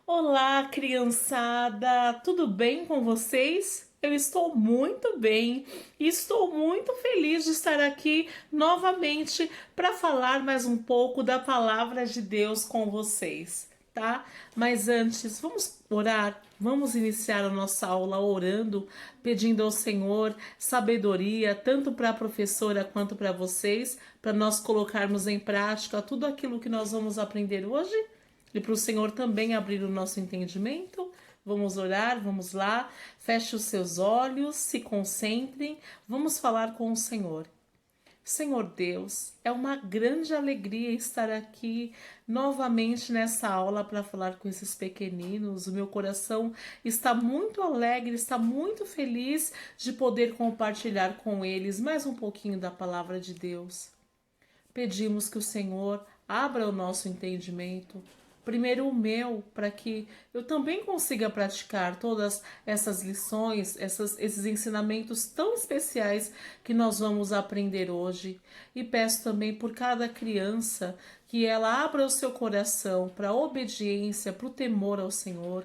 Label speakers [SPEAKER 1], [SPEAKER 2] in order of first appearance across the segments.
[SPEAKER 1] Olá, criançada! Tudo bem com vocês? Eu estou muito bem e estou muito feliz de estar aqui novamente para falar mais um pouco da palavra de Deus com vocês, tá? Mas antes, vamos orar. Vamos iniciar a nossa aula orando, pedindo ao Senhor sabedoria, tanto para a professora quanto para vocês, para nós colocarmos em prática tudo aquilo que nós vamos aprender hoje? E para o Senhor também abrir o nosso entendimento. Vamos orar, vamos lá. Feche os seus olhos, se concentrem. Vamos falar com o Senhor. Senhor Deus, é uma grande alegria estar aqui novamente nessa aula para falar com esses pequeninos. O meu coração está muito alegre, está muito feliz de poder compartilhar com eles mais um pouquinho da palavra de Deus. Pedimos que o Senhor abra o nosso entendimento, primeiro o meu, para que eu também consiga praticar todas essas lições, esses ensinamentos tão especiais que nós vamos aprender hoje. E peço também por cada criança que ela abra o seu coração para a obediência, para o temor ao Senhor,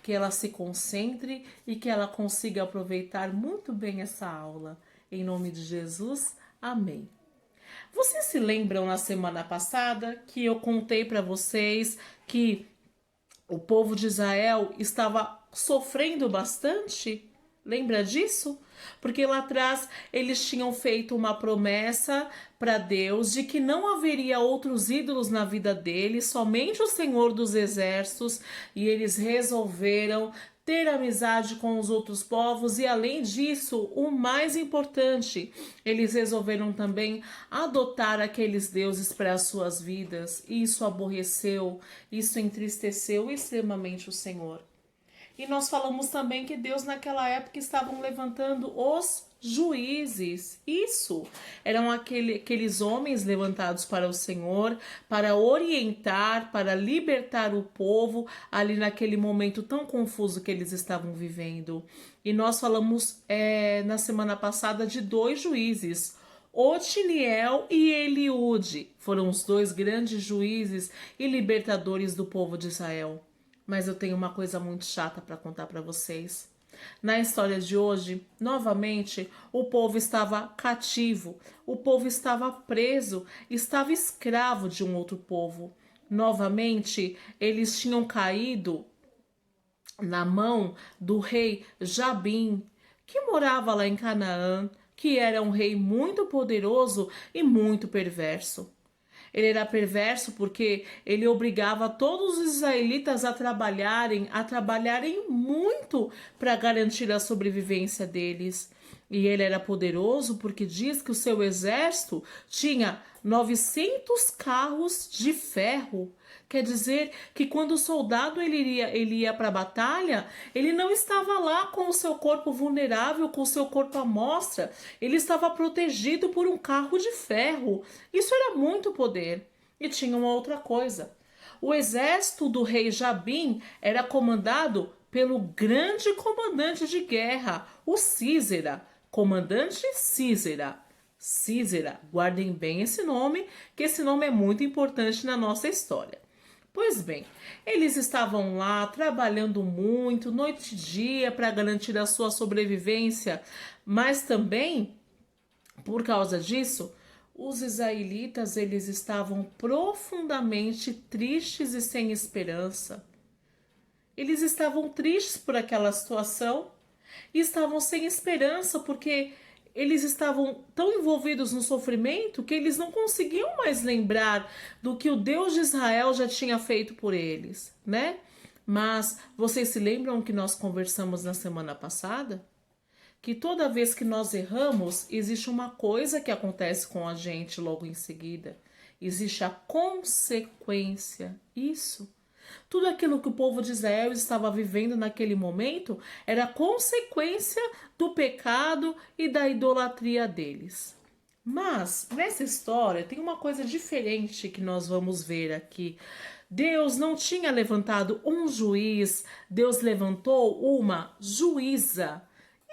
[SPEAKER 1] que ela se concentre e que ela consiga aproveitar muito bem essa aula. Em nome de Jesus, amém. Vocês se lembram na semana passada que eu contei para vocês que o povo de Israel estava sofrendo bastante? Lembra disso? Porque lá atrás eles tinham feito uma promessa para Deus de que não haveria outros ídolos na vida deles, somente o Senhor dos Exércitos, e eles resolveram ter amizade com os outros povos e, além disso, o mais importante, eles resolveram também adotar aqueles deuses para as suas vidas. Isso aborreceu, isso entristeceu extremamente o Senhor. E nós falamos também que Deus naquela época estavam levantando os juízes. Isso, eram aqueles homens levantados para o Senhor, para orientar, para libertar o povo ali naquele momento tão confuso que eles estavam vivendo. E nós falamos na semana passada de dois juízes, Otiniel e Eliúde. Foram os dois grandes juízes e libertadores do povo de Israel. Mas eu tenho uma coisa muito chata para contar para vocês. Na história de hoje, novamente, o povo estava cativo, o povo estava preso, estava escravo de um outro povo. Novamente, eles tinham caído na mão do rei Jabim, que morava lá em Canaã, que era um rei muito poderoso e muito perverso. Ele era perverso porque ele obrigava todos os israelitas a trabalharem muito para garantir a sobrevivência deles. E ele era poderoso porque diz que o seu exército tinha 900 carros de ferro. Quer dizer que quando o soldado ele ia para a batalha, ele não estava lá com o seu corpo vulnerável, com o seu corpo à mostra. Ele estava protegido por um carro de ferro. Isso era muito poder. E tinha uma outra coisa. O exército do rei Jabim era comandado pelo grande comandante de guerra, o Císera. Comandante Císera. Císera, guardem bem esse nome, que esse nome é muito importante na nossa história. Pois bem, eles estavam lá trabalhando muito, noite e dia, para garantir a sua sobrevivência, mas também, por causa disso, os israelitas eles estavam profundamente tristes e sem esperança. Eles estavam tristes por aquela situação e estavam sem esperança porque eles estavam tão envolvidos no sofrimento que eles não conseguiam mais lembrar do que o Deus de Israel já tinha feito por eles, né? Mas vocês se lembram que nós conversamos na semana passada? Que toda vez que nós erramos, existe uma coisa que acontece com a gente logo em seguida. Existe a consequência. Isso. Tudo aquilo que o povo de Israel estava vivendo naquele momento era consequência do pecado e da idolatria deles. Mas nessa história tem uma coisa diferente que nós vamos ver aqui. Deus não tinha levantado um juiz, Deus levantou uma juíza.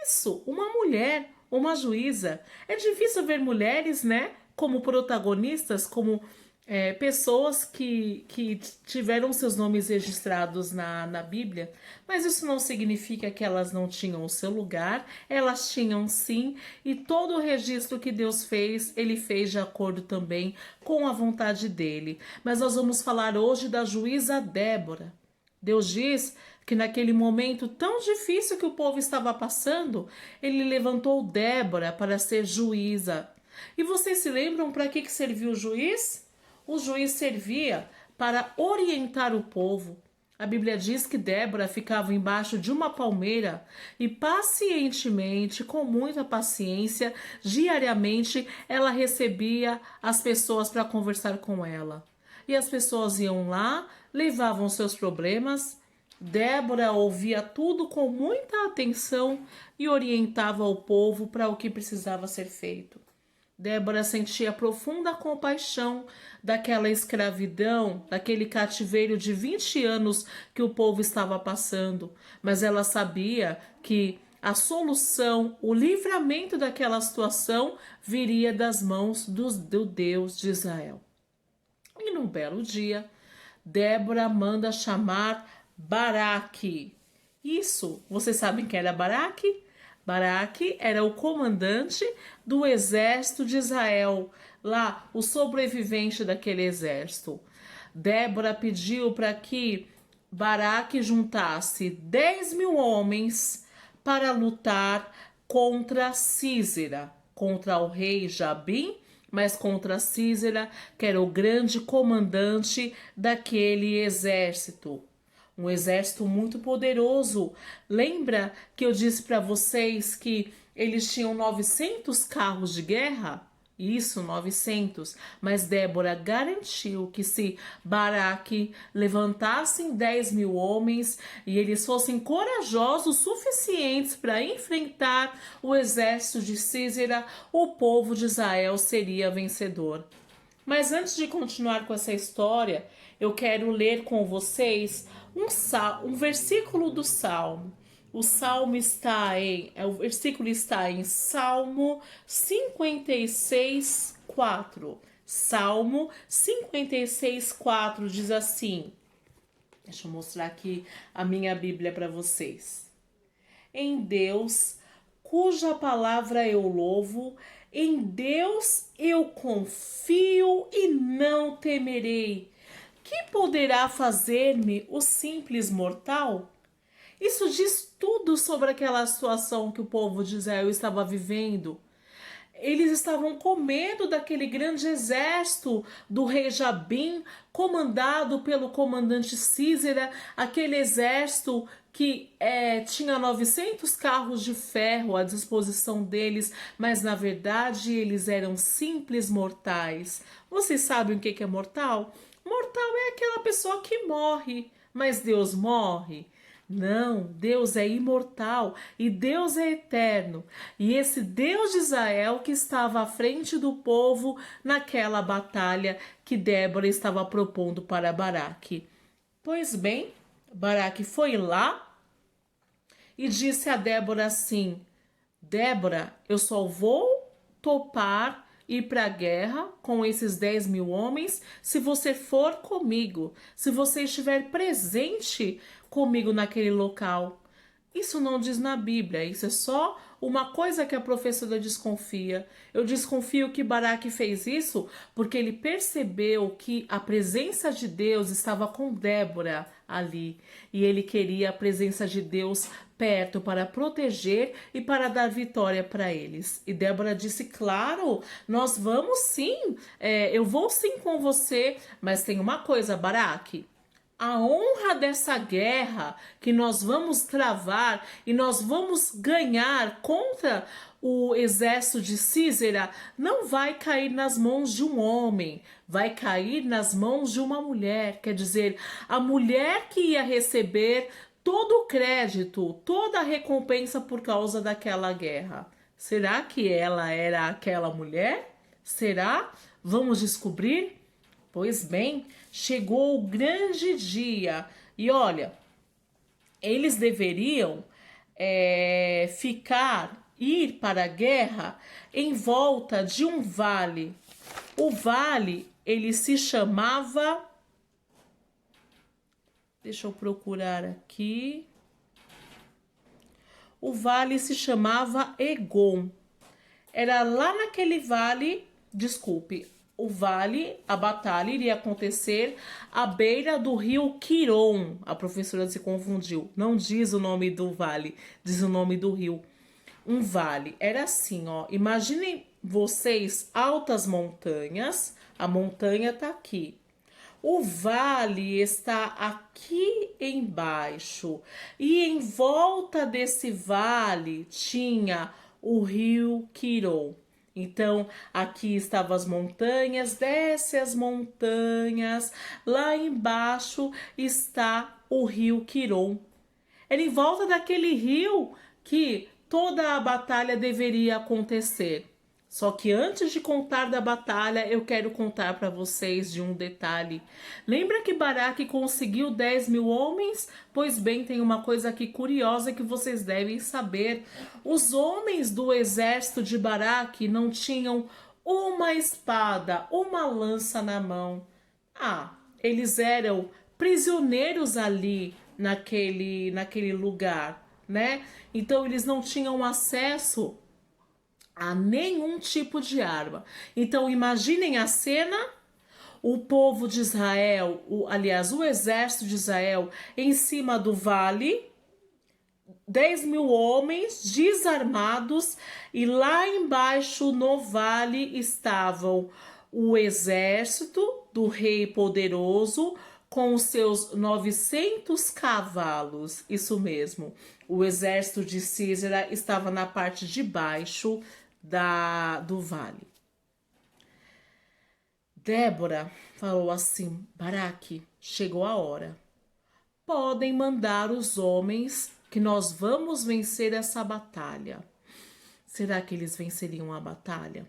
[SPEAKER 1] Isso, uma mulher, uma juíza. É difícil ver mulheres, né, como protagonistas, como pessoas que tiveram seus nomes registrados na Bíblia, mas isso não significa que elas não tinham o seu lugar, elas tinham sim, e todo o registro que Deus fez, ele fez de acordo também com a vontade dele. Mas nós vamos falar hoje da juíza Débora. Deus diz que naquele momento tão difícil que o povo estava passando, ele levantou Débora para ser juíza. E vocês se lembram para que serviu o juiz? O juiz servia para orientar o povo. A Bíblia diz que Débora ficava embaixo de uma palmeira e pacientemente, com muita paciência, diariamente ela recebia as pessoas para conversar com ela. E as pessoas iam lá, levavam seus problemas. Débora ouvia tudo com muita atenção e orientava o povo para o que precisava ser feito. Débora sentia profunda compaixão daquela escravidão, daquele cativeiro de 20 anos que o povo estava passando, mas ela sabia que a solução, o livramento daquela situação viria das mãos do Deus de Israel. E num belo dia, Débora manda chamar Baraque. Isso, vocês sabem quem era Baraque? Baraque era o comandante do exército de Israel, lá, o sobrevivente daquele exército. Débora pediu para que Baraque juntasse 10.000 homens para lutar contra Sísera, contra o rei Jabim, mas contra Sísera, que era o grande comandante daquele exército. Um exército muito poderoso. Lembra que eu disse para vocês que eles tinham 900 carros de guerra? Isso, 900. Mas Débora garantiu que se Baraque levantassem 10.000 homens e eles fossem corajosos suficientes para enfrentar o exército de Sísera, o povo de Israel seria vencedor. Mas antes de continuar com essa história, eu quero ler com vocês um versículo do Salmo. O versículo está em Salmo 56, 4. Salmo 56, 4 diz assim. Deixa eu mostrar aqui a minha Bíblia para vocês. Em Deus, cuja palavra eu louvo, em Deus eu confio e não temerei. Que poderá fazer-me o simples mortal? Isso diz tudo sobre aquela situação que o povo de Israel estava vivendo. Eles estavam com medo daquele grande exército do rei Jabim, comandado pelo comandante Sísera, aquele exército que tinha 900 carros de ferro à disposição deles, mas na verdade eles eram simples mortais. Vocês sabem o que é mortal? Mortal é aquela pessoa que morre, mas Deus morre? Não, Deus é imortal e Deus é eterno. E esse Deus de Israel que estava à frente do povo naquela batalha que Débora estava propondo para Baraque. Pois bem, Baraque foi lá e disse a Débora assim: Débora, eu só vou topar ir para a guerra com esses 10.000 homens se você for comigo, se você estiver presente comigo naquele local. Isso não diz na Bíblia, isso é só uma coisa que a professora desconfia. Eu desconfio que Baraque fez isso porque ele percebeu que a presença de Deus estava com Débora ali e ele queria a presença de Deus perto para proteger e para dar vitória para eles. E Débora disse: claro, nós vamos sim, eu vou sim com você, mas tem uma coisa, Baraque. A honra dessa guerra que nós vamos travar e nós vamos ganhar contra o exército de Sísera não vai cair nas mãos de um homem, vai cair nas mãos de uma mulher. Quer dizer, a mulher que ia receber todo o crédito, toda a recompensa por causa daquela guerra. Será que ela era aquela mulher? Será? Vamos descobrir? Pois bem, chegou o grande dia e olha, eles deveriam ir para a guerra em volta de um vale. O vale ele se chamava... Deixa eu procurar aqui. O vale se chamava Egon. Era lá naquele vale, desculpe, o vale, a batalha iria acontecer à beira do rio Quiron. A professora se confundiu. Não diz o nome do vale, diz o nome do rio. Um vale. Era assim, ó. Imaginem vocês altas montanhas. A montanha tá aqui. O vale está aqui embaixo e em volta desse vale tinha o rio Quiron. Então, aqui estavam as montanhas, desce as montanhas, lá embaixo está o rio Quiron. Era em volta daquele rio que toda a batalha deveria acontecer. Só que antes de contar da batalha, eu quero contar para vocês de um detalhe. Lembra que Baraque conseguiu 10 mil homens? Pois bem, tem uma coisa aqui curiosa que vocês devem saber. Os homens do exército de Baraque não tinham uma espada, uma lança na mão. Eles eram prisioneiros ali naquele lugar, né? Então eles não tinham acesso a nenhum tipo de arma. Então imaginem a cena, o povo de Israel, o exército de Israel em cima do vale, 10 mil homens desarmados, e lá embaixo no vale estavam o exército do rei poderoso com os seus 900 cavalos. Isso mesmo, o exército de Císera estava na parte de baixo do vale. Débora falou assim: Baraque, chegou a hora. Podem mandar os homens que nós vamos vencer essa batalha. Será que eles venceriam a batalha?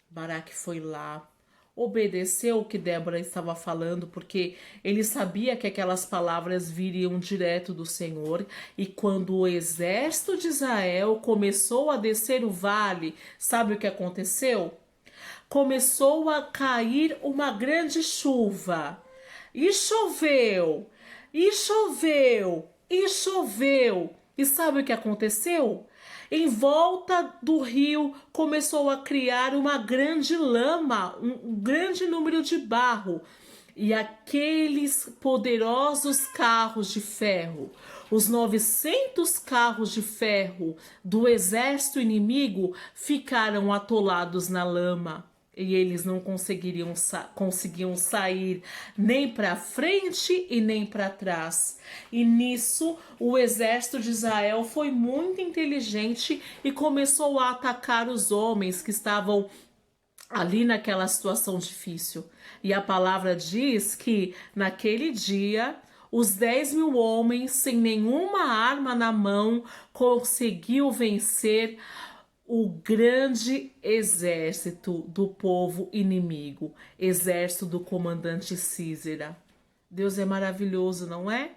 [SPEAKER 1] Baraque foi lá, obedeceu o que Débora estava falando, porque ele sabia que aquelas palavras viriam direto do Senhor. E quando o exército de Israel começou a descer o vale, sabe o que aconteceu? Começou a cair uma grande chuva. E choveu, e choveu, e choveu. E sabe o que aconteceu? Em volta do rio começou a criar uma grande lama, um grande número de barro. E aqueles poderosos carros de ferro, os 900 carros de ferro do exército inimigo, ficaram atolados na lama. E eles não conseguiam sair nem para frente e nem para trás. E nisso o exército de Israel foi muito inteligente e começou a atacar os homens que estavam ali naquela situação difícil. E a palavra diz que naquele dia os 10 mil homens sem nenhuma arma na mão conseguiu vencer o grande exército do povo inimigo, exército do comandante Císera. Deus é maravilhoso, não é?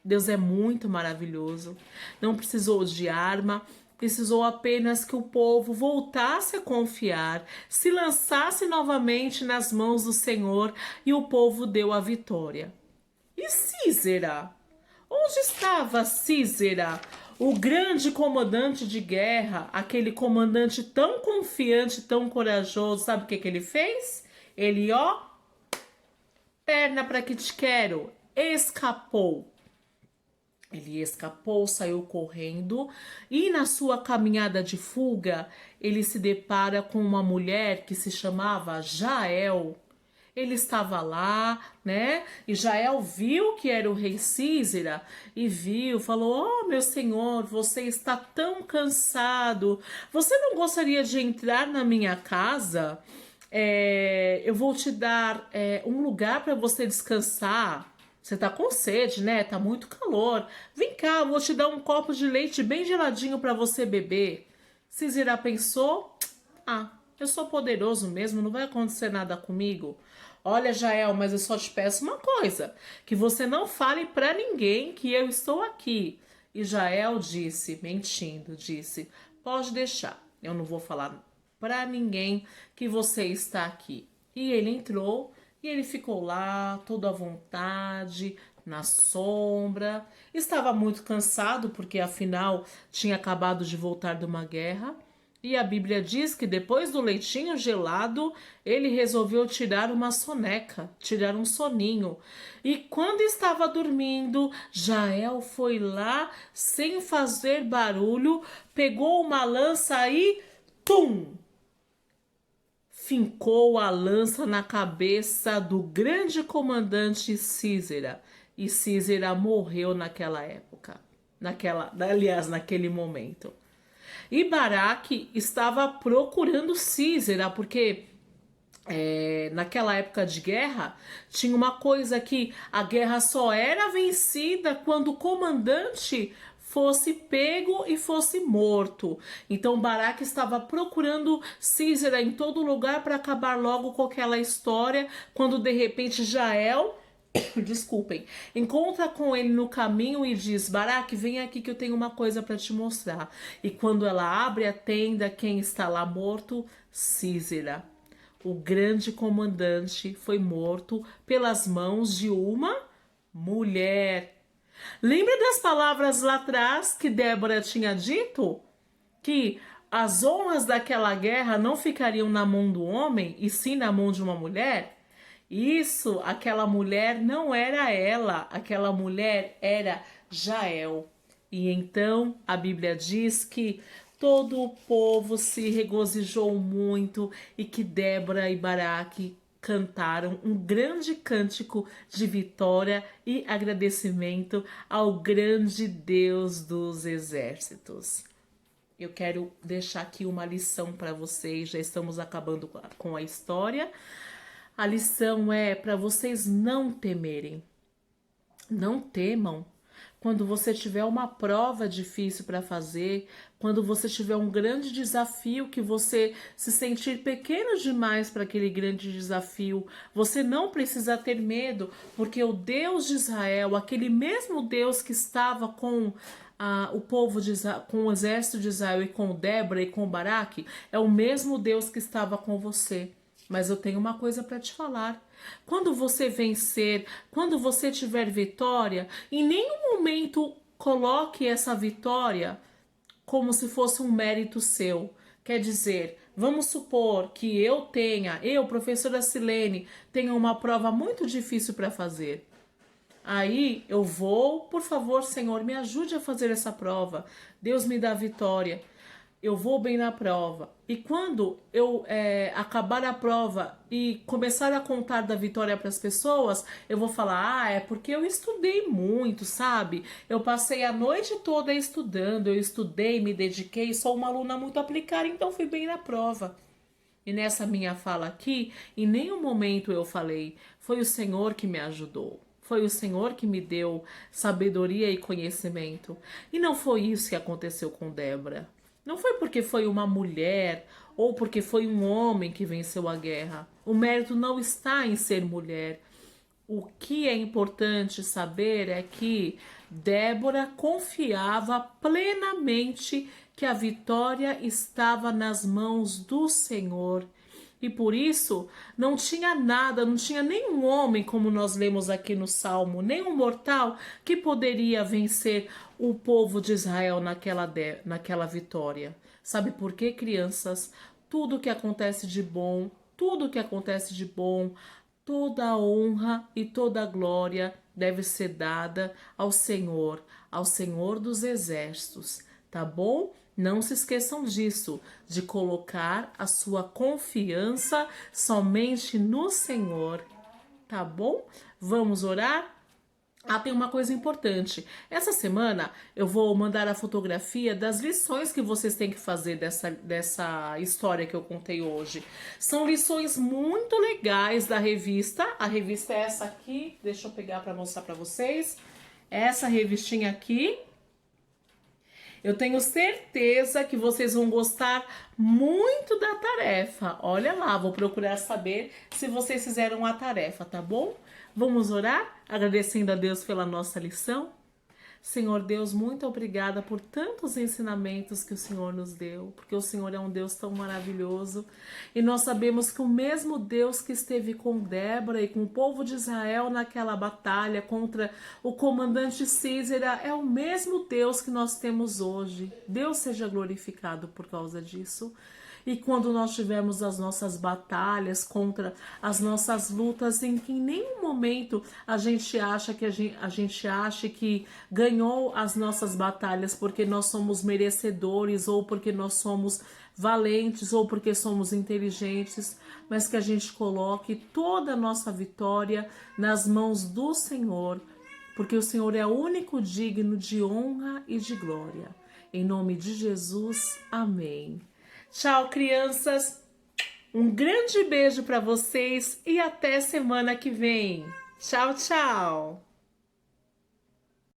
[SPEAKER 1] Deus é muito maravilhoso. Não precisou de arma, precisou apenas que o povo voltasse a confiar, se lançasse novamente nas mãos do Senhor, e o povo deu a vitória. E Císera? Onde estava Císera? O grande comandante de guerra, aquele comandante tão confiante, tão corajoso, sabe o que ele fez? Ele, perna para que te quero, escapou. Ele escapou, saiu correndo, e na sua caminhada de fuga, ele se depara com uma mulher que se chamava Jael. Ele estava lá, né? E Jael viu que era o rei Císera e falou: "Oh, meu senhor, você está tão cansado. Você não gostaria de entrar na minha casa? Eu vou te dar um lugar para você descansar. Você tá com sede, né? Tá muito calor. Vem cá, eu vou te dar um copo de leite bem geladinho para você beber." Císera pensou: eu sou poderoso mesmo, não vai acontecer nada comigo. Olha, Jael, mas eu só te peço uma coisa, que você não fale para ninguém que eu estou aqui. E Jael disse, mentindo, pode deixar, eu não vou falar para ninguém que você está aqui. E ele entrou e ele ficou lá, todo à vontade, na sombra. Estava muito cansado, porque afinal tinha acabado de voltar de uma guerra. E a Bíblia diz que depois do leitinho gelado, ele resolveu tirar uma soneca, tirar um soninho. E quando estava dormindo, Jael foi lá, sem fazer barulho, pegou uma lança e tum! Fincou a lança na cabeça do grande comandante Císera. E Císera morreu naquela época. Aliás, naquele momento. E Baraque estava procurando Císera, porque naquela época de guerra tinha uma coisa que a guerra só era vencida quando o comandante fosse pego e fosse morto. Então Baraque estava procurando Císera em todo lugar para acabar logo com aquela história, quando de repente Jael desculpem, encontra com ele no caminho e diz: Baraque, vem aqui que eu tenho uma coisa para te mostrar. E quando ela abre a tenda, quem está lá morto? Císera. O grande comandante foi morto pelas mãos de uma mulher. Lembra das palavras lá atrás que Débora tinha dito? Que as honras daquela guerra não ficariam na mão do homem, e sim na mão de uma mulher? Isso, aquela mulher não era ela, aquela mulher era Jael. E então a Bíblia diz que todo o povo se regozijou muito e que Débora e Baraque cantaram um grande cântico de vitória e agradecimento ao grande Deus dos exércitos. Eu quero deixar aqui uma lição para vocês, já estamos acabando com a história. A lição é para vocês não temerem. Não temam. Quando você tiver uma prova difícil para fazer, quando você tiver um grande desafio que você se sentir pequeno demais para aquele grande desafio, você não precisa ter medo, porque o Deus de Israel, aquele mesmo Deus que estava com o povo de Israel, com o exército de Israel e com Débora e com Baraque, é o mesmo Deus que estava com você. Mas eu tenho uma coisa para te falar. Quando você vencer, quando você tiver vitória, em nenhum momento coloque essa vitória como se fosse um mérito seu. Quer dizer, vamos supor que eu, professora Silene, tenha uma prova muito difícil para fazer. Aí eu vou, por favor, Senhor, me ajude a fazer essa prova. Deus me dá vitória. Eu vou bem na prova. E quando eu acabar a prova e começar a contar da vitória para as pessoas, eu vou falar: é porque eu estudei muito, sabe? Eu passei a noite toda estudando, eu estudei, me dediquei, sou uma aluna muito aplicada, então fui bem na prova. E nessa minha fala aqui, em nenhum momento eu falei: foi o Senhor que me ajudou. Foi o Senhor que me deu sabedoria e conhecimento. E não foi isso que aconteceu com Débora. Não foi porque foi uma mulher ou porque foi um homem que venceu a guerra. O mérito não está em ser mulher. O que é importante saber é que Débora confiava plenamente que a vitória estava nas mãos do Senhor. E por isso não tinha nada, não tinha nenhum homem, como nós lemos aqui no Salmo, nenhum mortal que poderia vencer o povo de Israel naquela vitória. Sabe por quê, crianças? Tudo que acontece de bom, tudo que acontece de bom, toda a honra e toda a glória deve ser dada ao Senhor dos exércitos, tá bom? Não se esqueçam disso, de colocar a sua confiança somente no Senhor, tá bom? Vamos orar? Tem uma coisa importante. Essa semana eu vou mandar a fotografia das lições que vocês têm que fazer dessa história que eu contei hoje. São lições muito legais da revista. A revista é essa aqui. Deixa eu pegar para mostrar para vocês. Essa revistinha aqui. Eu tenho certeza que vocês vão gostar muito da tarefa. Olha lá, vou procurar saber se vocês fizeram a tarefa, tá bom? Vamos orar, agradecendo a Deus pela nossa lição? Senhor Deus, muito obrigada por tantos ensinamentos que o Senhor nos deu, porque o Senhor é um Deus tão maravilhoso e nós sabemos que o mesmo Deus que esteve com Débora e com o povo de Israel naquela batalha contra o comandante Císera é o mesmo Deus que nós temos hoje. Deus seja glorificado por causa disso. E quando nós tivemos as nossas batalhas contra as nossas lutas, em que em nenhum momento a gente acha que ganhou as nossas batalhas porque nós somos merecedores ou porque nós somos valentes ou porque somos inteligentes, mas que a gente coloque toda a nossa vitória nas mãos do Senhor, porque o Senhor é o único digno de honra e de glória. Em nome de Jesus, amém. Tchau, crianças. Um grande beijo para vocês e até semana que vem. Tchau, tchau.